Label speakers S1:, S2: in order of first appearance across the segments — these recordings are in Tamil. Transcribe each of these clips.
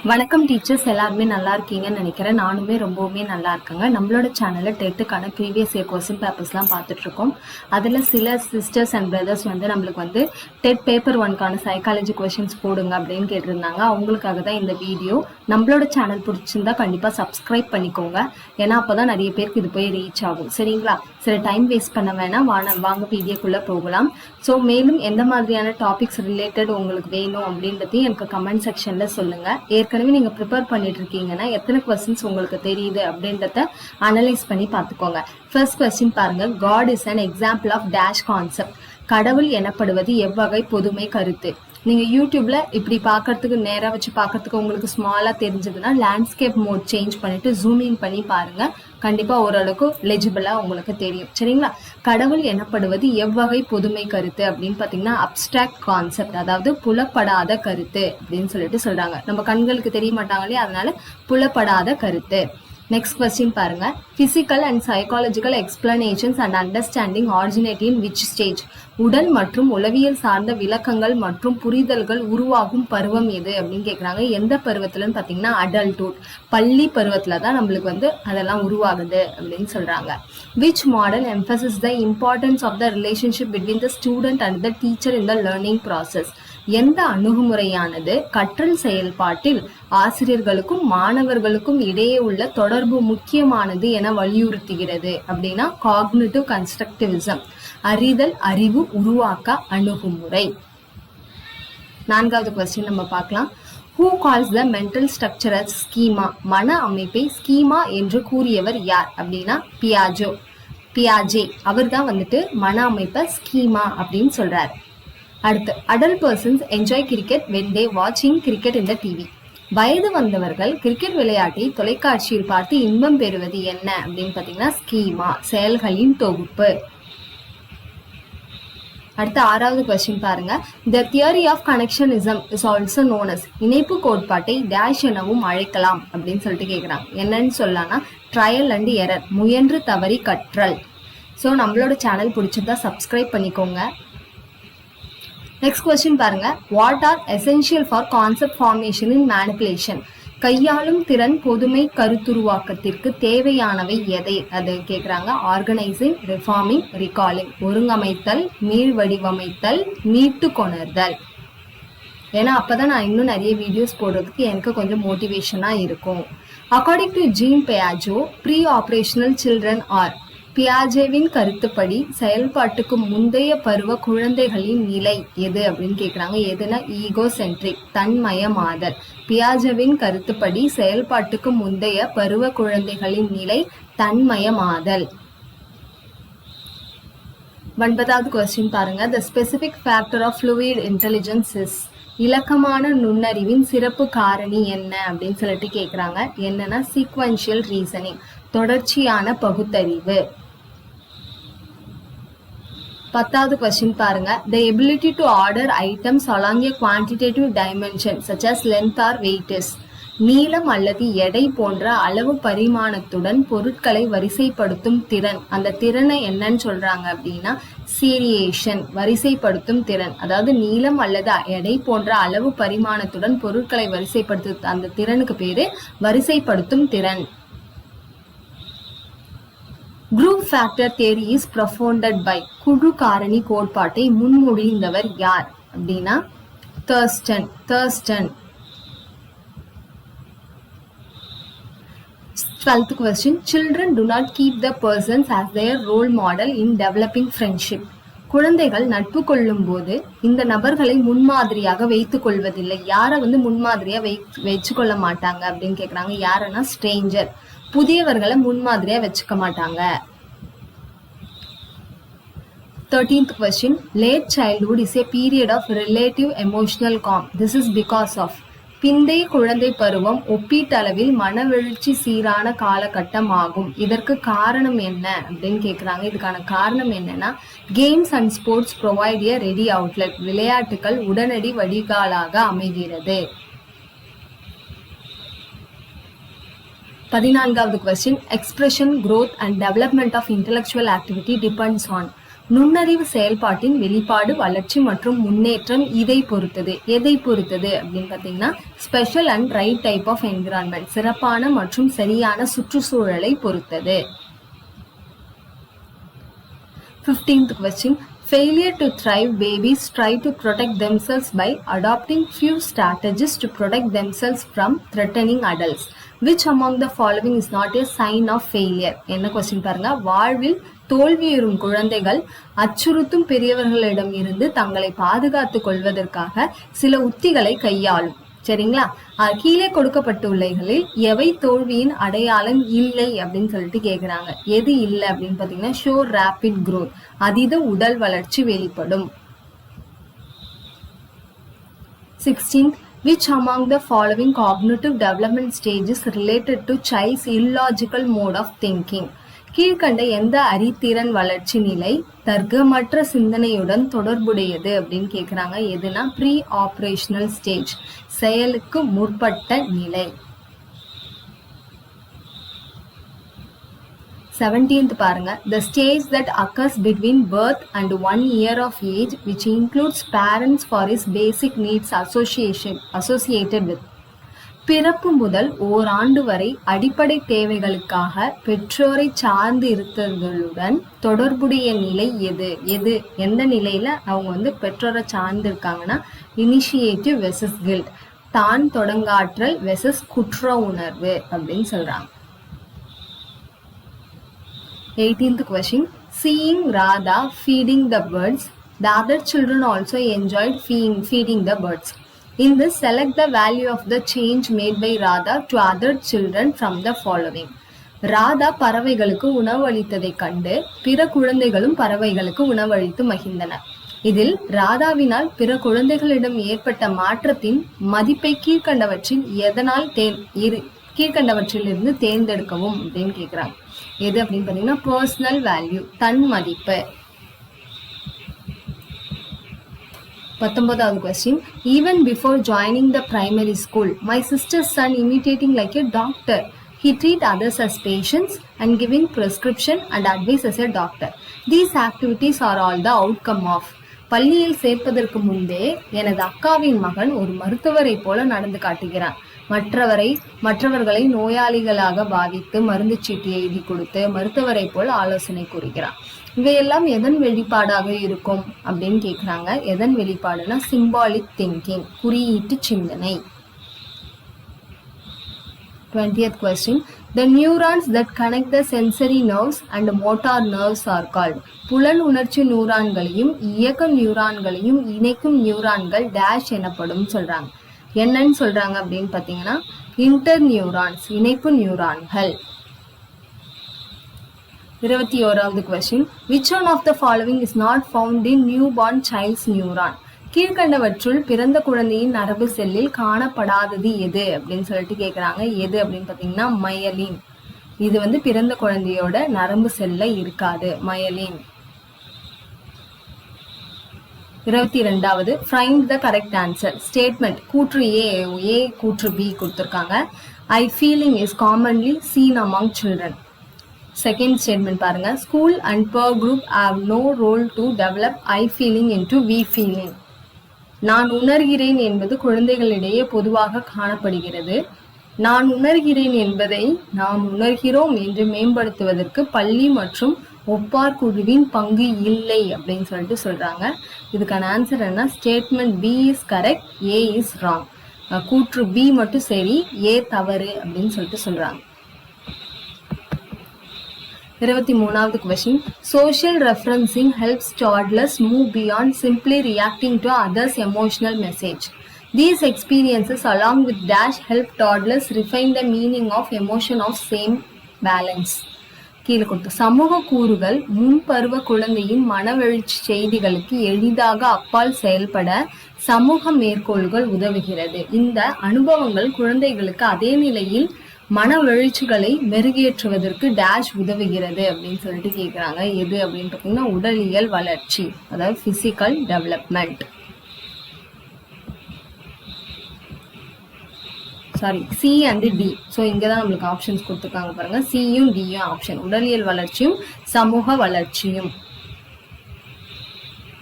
S1: வணக்கம் டீச்சர்ஸ், எல்லாருமே நல்லா இருக்கீங்கன்னு நினைக்கிறேன். நானுமே ரொம்பவுமே நல்லா இருக்கேங்க. நம்மளோட சேனலில் டெட்டுக்கான ப்ரீவியஸ் இயர் கொஸ்டின் பேப்பர்ஸ்லாம் பார்த்துட்ருக்கோம். அதில் சில சிஸ்டர்ஸ் அண்ட் பிரதர்ஸ் நம்மளுக்கு டெட் பேப்பர் 1க்கான சைக்காலஜி கொஸ்டின்ஸ் போடுங்க அப்படின்னு கேட்டிருந்தாங்க. அவங்களுக்காக தான் இந்த வீடியோ. நம்மளோட சேனல் பிடிச்சிருந்தா கண்டிப்பாக சப்ஸ்கிரைப் பண்ணிக்கோங்க. ஏன்னா அப்போ தான் நிறைய பேருக்கு இது போய் ரீச் ஆகும். சரிங்களா? சரி, டைம் வேஸ்ட் பண்ண வேணாம், வாங்க வீடியோக்குள்ளே போகலாம். ஸோ மேலும் எந்த மாதிரியான டாபிக்ஸ் ரிலேட்டட் உங்களுக்கு வேணும் அப்படின்றதையும் எனக்கு கமெண்ட் செக்ஷனில் சொல்லுங்கள். ஏற்கனவே நீங்க ப்ரிப்பேர் பண்ணிட்டு இருக்கீங்கன்னா எத்தனை கொஸ்டின்ஸ் உங்களுக்கு தெரியுது அப்படின்றத அனலைஸ் பண்ணி பார்த்துக்கோங்க. ஃபர்ஸ்ட் கொஸ்டின் பாருங்க. God is an example of dash concept. கடவுள் எனப்படுவது எவ்வகை பொதுமை கருத்து. நீங்க யூடியூப்ல இப்படி பார்க்கறதுக்கு நேரா வச்சு பார்க்கறதுக்கு உங்களுக்கு ஸ்மாலா தெரிஞ்சதுன்னா லேண்ட்ஸ்கேப் மோட் சேஞ்ச் பண்ணிட்டு ஜூம் இன் பண்ணி பாருங்க. கண்டிப்பா ஓரளவுக்கு லெஜிபிளா உங்களுக்கு தெரியும். சரிங்களா? கடவுள் எனப்படுவது எவ்வகை பொதுமை கருத்து அப்படின்னு பாத்தீங்கன்னா அப்டிராக்ட் கான்செப்ட், அதாவது புலப்படாத கருத்து அப்படின்னு சொல்றாங்க. நம்ம கண்களுக்கு தெரிய மாட்டாங்களே, அதனால புலப்படாத கருத்து. நெக்ஸ்ட் கொஸ்டின் பாருங்க. Physical and psychological explanations and understanding originate in which stage. உடல் மற்றும் உளவியல் சார்ந்த விளக்கங்கள் மற்றும் புரிதல்கள் உருவாகும் பருவம் எது அப்படின்னு கேட்குறாங்க. எந்த பருவத்துலன்னு பார்த்தீங்கன்னா அடல்ட்ஹுட், பள்ளி பருவத்தில் தான் நம்மளுக்கு அதெல்லாம் உருவாகுது அப்படின்னு சொல்றாங்க. Which model emphasizes the importance of the relationship between the student and the teacher in the learning process. எந்த அணுகுமுறையானது கற்றல் செயல்பாட்டில் ஆசிரியர்களுக்கும் மாணவர்களுக்கும் இடையே உள்ள தொடர்பு முக்கியமானது என வலியுறுத்துகிறது அப்படின்னா காக்னிட்டிவ் கன்ஸ்ட்ரக்டிவிசம், அறிதல் அறிவு உருவாக்க அணுகுமுறை. 4வது கொஸ்டின் நம்ம பார்க்கலாம். Who calls the mental structure as schema? மன அமைப்பை ஸ்கீமா என்று கூறியவர் யார் அப்படின்னா பியாஜே. அவர் தான் மன அமைப்பை ஸ்கீமா அப்படின்னு சொல்றாரு. அடுத்து, adult persons enjoy cricket when they வாட்சிங் கிரிக்கெட் இன் த டிவி. வயது வந்தவர்கள் கிரிக்கெட் விளையாட்டை தொலைக்காட்சியில் பார்த்து இன்பம் பெறுவது என்ன அப்படின்னு பார்த்தீங்கன்னா ஸ்கீமா, செயல்களின் தொகுப்பு. அடுத்த 6வது கொஸ்டின் பாருங்க. The theory of connectionism is also known as. இணைப்பு கோட்பாட்டை டேஷ் எனவும் அழைக்கலாம் அப்படின்னு சொல்லிட்டு கேட்குறாங்க. என்னன்னு சொல்லலாம்னா ட்ரையல் அண்ட் எரர், முயன்று தவறி கற்றல். ஸோ நம்மளோட சேனல் பிடிச்சிருந்தா சப்ஸ்கிரைப் பண்ணிக்கோங்க. நெக்ஸ்ட் கொஸ்டின் பாருங்க. What are essential for concept formation in manipulation. கையாளும் திறன் பொதுமை கருத்துருவாக்கத்திற்கு தேவையானவை எதை அது கேட்குறாங்க. Organising, reforming, ரிகாலிங். ஒருங்கமைத்தல், மீள் வடிவமைத்தல், மீட்டு கொணர்தல். ஏன்னா அப்பதான் நான் இன்னும் நிறைய வீடியோஸ் போடுறதுக்கு எனக்கு கொஞ்சம் மோட்டிவேஷனா இருக்கும். அக்கார்டிங் டு ஜீன் பியாஜே, ப்ரீ ஆப்ரேஷனல் சில்ட்ரன் ஆர். பியாஜேவின் கருத்துப்படி செயல்பாட்டுக்கு முந்தைய பருவ குழந்தைகளின் நிலை எது அப்படின்னு கேட்குறாங்க. எதுனா ஈகோ சென்ட்ரிக், தன்மயமாதல். பியாஜேவின் கருத்துப்படி செயல்பாட்டுக்கு முந்தைய பருவ குழந்தைகளின் நிலை தன்மயமாதல். 9வது கொஸ்டின் பாருங்க. The specific factor of fluid intelligence is. இலக்கமான நுண்ணறிவின் சிறப்பு காரணி என்ன அப்படின்னு சொல்லிட்டு கேட்குறாங்க. என்னன்னா சீக்வென்ஷியல் ரீசனிங், தொடர்ச்சியான பகுத்தறிவு. 10வது கொஸ்டின் பாருங்க. The ability to order items along a quantitative dimension such as length or weight is. நீளம் அல்லது எடை போன்ற அளவு பரிமாணத்துடன் பொருட்களை வரிசைப்படுத்தும் திறன். அந்த திறனை என்னன்னு சொல்றாங்க அப்படின்னா சீரியேஷன், வரிசைப்படுத்தும் திறன். அதாவது நீளம் அல்லது எடை போன்ற அளவு பரிமாணத்துடன் பொருட்களை வரிசைப்படுத்து அந்த திறனுக்கு பேரு வரிசைப்படுத்தும் திறன். Group factor theory is propounded by. குழு காரணி கோட்பாட்டை முன்மொழிந்தவர் யார் அப்படின்னா Thurstone. 12th question. Children do not keep the persons as their role model in developing friendship. குழந்தைகள் நட்பு கொள்ளும் போது இந்த நபர்களை முன்மாதிரியாக வைத்துக் கொள்வதில்லை. யாரை முன்மாதிரியா வச்சுக்கொள்ள மாட்டாங்க அப்படின்னு கேட்குறாங்க. யாருன்னா ஸ்ட்ரேஞ்சர். புதியவர்களை முன்மாதிரியா வச்சுக்க மாட்டாங்க. 13th question. Late childhood is a period of relative emotional calm. This is because of. பிந்தைய குழந்தை பருவம் ஒப்பீட்டளவில் மனவெழுச்சி சீரான காலகட்டம் ஆகும். இதற்கு காரணம் என்ன அப்படின்னு கேட்குறாங்க. இதுக்கான காரணம் என்னன்னா games and sports provide a ready outlet. விளையாட்டுகள் உடனடி வடிகாலாக அமைகிறது. 14வது question. Expression, growth and development of intellectual activity depends on. நுண்ணறிவு செயல்பாட்டின் வெளிப்பாடு, வளர்ச்சி மற்றும் முன்னேற்றம் இதை பொறுத்தது. எதை பொறுத்தது அப்படின்னு பார்த்தீங்கன்னா special and right type of environment, சிறப்பான மற்றும் சரியான சுற்றுச்சூழலை பொறுத்தது. 15th question. Failure to thrive, babies try to protect themselves by adopting few strategies to protect themselves from threatening adults. Which among the following is not a sign of failure? என்ன கொஸ்டின் பாருங்க. வாழ்வில் தோல்வியுறும் குழந்தைகள் அச்சுறுத்தும் பெரியவர்களிடம் இருந்து தங்களை பாதுகாத்துக் கொள்வதற்காக சில உத்திகளை கையாளும். சரிங்களா? கீழே கொடுக்கப்பட்டுள்ளவைகளில் எவை தோல்வியின் அடையாளம் இல்லை அப்படின்னு சொல்லிட்டு கேக்குறாங்க. எது இல்லை அப்படின்னு பாத்தீங்கன்னா ஷோ ரேபிட் growth, அதீத உடல் வளர்ச்சி வெளிப்படும். 16th. Which among the following cognitive development stages related to child's illogical mode of thinking? கீழ்கண்ட எந்த அறிதிறன் வளர்ச்சி நிலை தர்க்கமற்ற சிந்தனையுடன் தொடர்புடையது அப்படின்னு கேக்குறாங்க. எதுனா ப்ரீ ஆபரேஷனல் ஸ்டேஜ், செயலுக்கு முற்பட்ட நிலை. 17th பாருங்க. The stage that occurs between birth and 1 year of age, which includes parents for his basic needs associated with. பிறப்பு முதல் ஓராண்டு வரை அடிப்படை தேவைகளுக்காக பெற்றோரை சார்ந்து இருத்தல்களுடன் தொடர்புடைய நிலை எது எந்த நிலையில அவங்க பெற்றோரை சார்ந்து இருக்காங்கன்னா இனிஷியேட்டிவ் வெர்சஸ் கில்ட், தான் தொடங்காற்றல் வெர்சஸ் குற்ற உணர்வு அப்படின்னு சொல்றாங்க. 18th question. Seeing Radha feeding the birds, the other children also enjoyed feeding the birds. In this, select the value of the change made by Radha to other children from the following. Radha பறவைகளுக்கு உணவளித்ததை கண்டு பிற குழந்தைகளும் பறவைகளுக்கு உணவளித்து மகிழ்ந்தனர். இதில் ராதாவினால் பிற குழந்தைகளிடம் ஏற்பட்ட மாற்றத்தின் மதிப்பை கீழ்கண்டவற்றிலிருந்து தேர்ந்தெடுக்கவும் அப்படின்னு கேக்குறாங்க. எது அப்படின்னு பாத்தீங்கன்னா பர்சனல் வேல்யூ, தன் மதிப்பு. 19th question. Even before joining the primary school, my sister's son imitating like a doctor. He treat others as patients and giving prescription and advice as a doctor. These activities are all the outcome of. பள்ளியில் சேர்ப்பதற்கு முன்பே எனது அக்காவின் மகன் ஒரு மருத்துவரை போல நடந்து காட்டுகிறான். மற்றவர்களை நோயாளிகளாக பாவித்து மருந்து சீட்டு எழுதி கொடுத்து மருத்துவரை போல ஆலோசனை கூறுகிறான். இவையெல்லாம் எதன் வெளிப்பாடாக இருக்கும் அப்படின்னு கேக்குறாங்க. எதன் வெளிப்பாடுனா சிம்பாலிக் திங்கிங், குறியீட்டு சிந்தனை. 20th question. The neurons that connect the sensory nerves and motor nerves are called. புலன் உணர்ச்சி நியூரான்களையும் இயக்க நியூரான்களையும் இணைக்கும் நியூரான்கள் டேஷ் எனப்படும் சொல்றாங்க. என்னன்னு சொல்றாங்க அப்படின்னு பாத்தீங்கன்னா இன்டர் நியூரான்ஸ், இணைப்பு நியூரான்கள். 21th question. Which one of the following is not found in newborn child's neuron? கீழ்கண்டவற்றுள் பிறந்த குழந்தையின் நரம்பு செல்லில் காணப்படாதது எது அப்படின்னு சொல்லிட்டு கேக்குறாங்க. எது அப்படின்னு பாத்தீங்கன்னா மயலின். இது பிறந்த குழந்தையோட நரம்பு செல்ல இருக்காது, மயலின். 22வது. Find the correct answer. Statement. கூற்று A கூற்று B கொடுத்திருக்காங்க. I feeling is commonly seen among children. Second statement பாருங்க. School and peer group have no role to develop I feeling into we feeling. நான் உணர்கிறேன் என்பது குழந்தைகளிடையே பொதுவாக காணப்படுகிறது. நான் உணர்கிறேன் என்பதை நாம் உணர்கிறோம் என்று மேம்படுத்துவதற்கு பள்ளி மற்றும் ஒப்பார் குழுவின் பங்கு இல்லை அப்படின்னு சொல்லிட்டு சொல்றாங்க. இதுக்கான ஆன்சர் என்ன? Statement B is correct, A is wrong. கூற்று பி மட்டும் சரி, ஏ தவறு அப்படின்னு சொல்லிட்டு சொல்றாங்க. 23வது question. Social referencing helps toddlers move beyond simply reacting to others' emotional message. These experiences along with dash help toddlers refine the meaning of emotion of same balance. கீழே கொடுத்து சமூக கூறுகள் முன்பருவ குழந்தையின் மனவெழுச்சி செய்திகளுக்கு எளிதாக அப்பால் செயல்பட சமூக மேற்கோள்கள் உதவுகிறது. இந்த அனுபவங்கள் குழந்தைகளுக்கு அதே நிலையில் மனவெழுச்சிகளை மெருகேற்றுவதற்கு டேஷ் உதவுகிறது அப்படின்னு சொல்லிட்டு கேக்குறாங்க. எது அப்படின்னு பாத்தீங்கன்னா உடலியல் வளர்ச்சி, அதாவது physical development. Sorry, C and D. So இங்கதான் நம்மளுக்கு ஆப்ஷன்ஸ் கொடுத்துருக்காங்க பாருங்க. சியும் டியும் ஆப்ஷன். உடலியல் வளர்ச்சியும் சமூக வளர்ச்சியும்.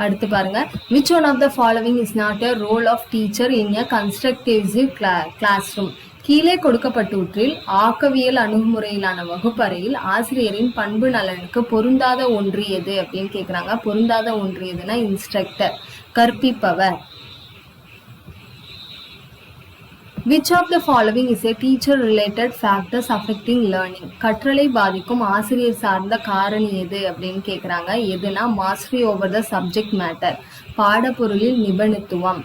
S1: அடுத்து பாருங்க, which one of the following is not a role of teacher in a constructive classroom? கீழே கொடுக்கப்பட்டவற்றில் ஆக்கவியல் அணுகுமுறையிலான வகுப்பறையில் ஆசிரியரின் பண்பு நலனுக்கு பொருந்தாத ஒன்று எது அப்படின்னு கேக்குறாங்க. பொருந்தாத ஒன்று எதுனா instructor, கற்பிப்பவர். Which of the following is a teacher related factors affecting learning? கற்றலை பாதிக்கும் ஆசிரியர் சார்ந்த காரணி எது அப்படின்னு கேக்குறாங்க. எதுனா mastery over the subject matter, பாடப்பொருளில் நிபுணத்துவம்.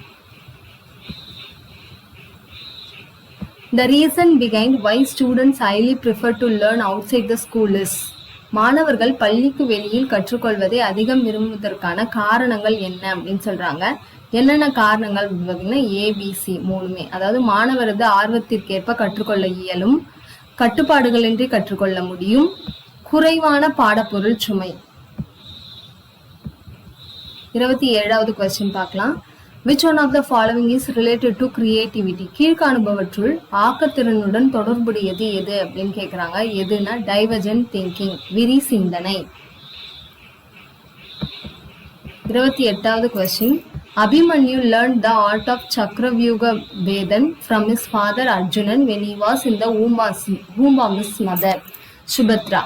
S1: The reason behind why students highly prefer to learn outside the school is, மாணவர்கள் பள்ளிக்கு வெளியில் கற்றுக்கொள்வதை அதிகம் விரும்புவதற்கான காரணங்கள் என்ன அப்படின்னு சொல்றாங்க. என்னென்ன காரணங்கள் பார்த்தீங்கன்னா ஏபிசி மூணுமே. அதாவது மாணவரது ஆர்வத்திற்கேற்ப கற்றுக்கொள்ள இயலும், கட்டுப்பாடுகளின்றி கற்றுக்கொள்ள முடியும், குறைவான பாடப்பொருள் சுமை. 27வது கொஸ்டின் பார்க்கலாம். Which one of the following is related to creativity? கீழ்காணுபவற்றுள் ஆக்கத்திறனுடன் தொடர்புடையது எது அப்படின்னு கேக்குறாங்க. எதுனா divergent thinking, விரி சிந்தனை. 28வது question. Abhimanyu learned the art of Chakravyuga Vedan from his father Arjunan when he was in the womb of his mother Subhadra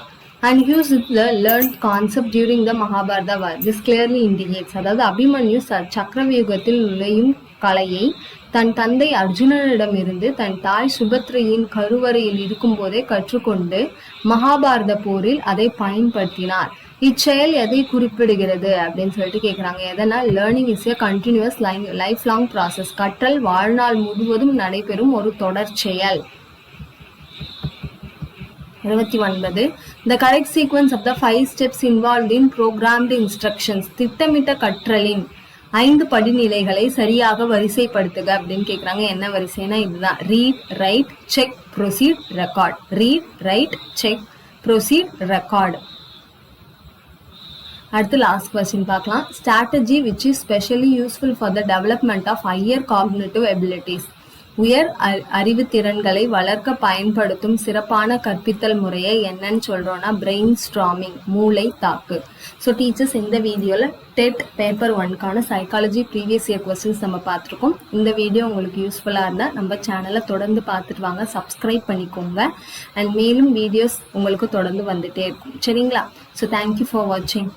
S1: and used the learned concept during the Mahabharata war. This clearly indicates, அதாவது அபிமன்யு சக்கரவியூகத்தில் நுழையும் கலையை தன் தந்தை அர்ஜுனனிடமிருந்து தன் தாய் சுபத்ரையின் கருவறையில் இருக்கும் போதே கற்றுக்கொண்டு மகாபாரத போரில் அதை பயன்படுத்தினார். இச்செயல் எதை குறிப்பிடுகிறது அப்படின்னு சொல்லிட்டு கேக்குறாங்க. எதனா learning is a continuous life long process, கற்றல் வாழ்நாள் முழுவதும் நடைபெறும் ஒரு தொடர் செயல். 29. The correct sequence of the 5 steps involved in programmed instructions. திட்டமிட்ட கற்றலின் 5 படிநிலைகளை சரியாக வரிசைப்படுத்துக அப்படின்னு கேக்குறாங்க. என்ன வரிசைனா இதுதான். Read, right, check, proceed, record. Read, right, check, proceed, record. அடுத்து லாஸ்ட் கொஸ்டின் பார்க்கலாம். Strategy which is specially useful for the development of higher cognitive abilities. உயர் அறிவு திறன்களை வளர்க்க பயன்படுத்தும் சிறப்பான கற்பித்தல் முறையை என்னன்னு சொல்றோம்னா பிரெயின் ஸ்ட்ராமிங், மூளை தாக்கு. ஸோ டீச்சர்ஸ், இந்த வீடியோல டெட் பேப்பர் 1க்கான சைக்காலஜி ப்ரீவியஸ் இயர் கொஸ்டின்ஸ் நம்ம பார்த்துருக்கோம். இந்த வீடியோ உங்களுக்கு யூஸ்ஃபுல்லாக இருந்தால் நம்ம சேனலை தொடர்ந்து பார்த்துட்டு வாங்க, சப்ஸ்கிரைப் பண்ணிக்கோங்க. அண்ட் மேலும் வீடியோஸ் உங்களுக்கு தொடர்ந்து வந்துட்டே இருக்கும். சரிங்களா? ஸோ தேங்க்யூ ஃபார் வாட்சிங்.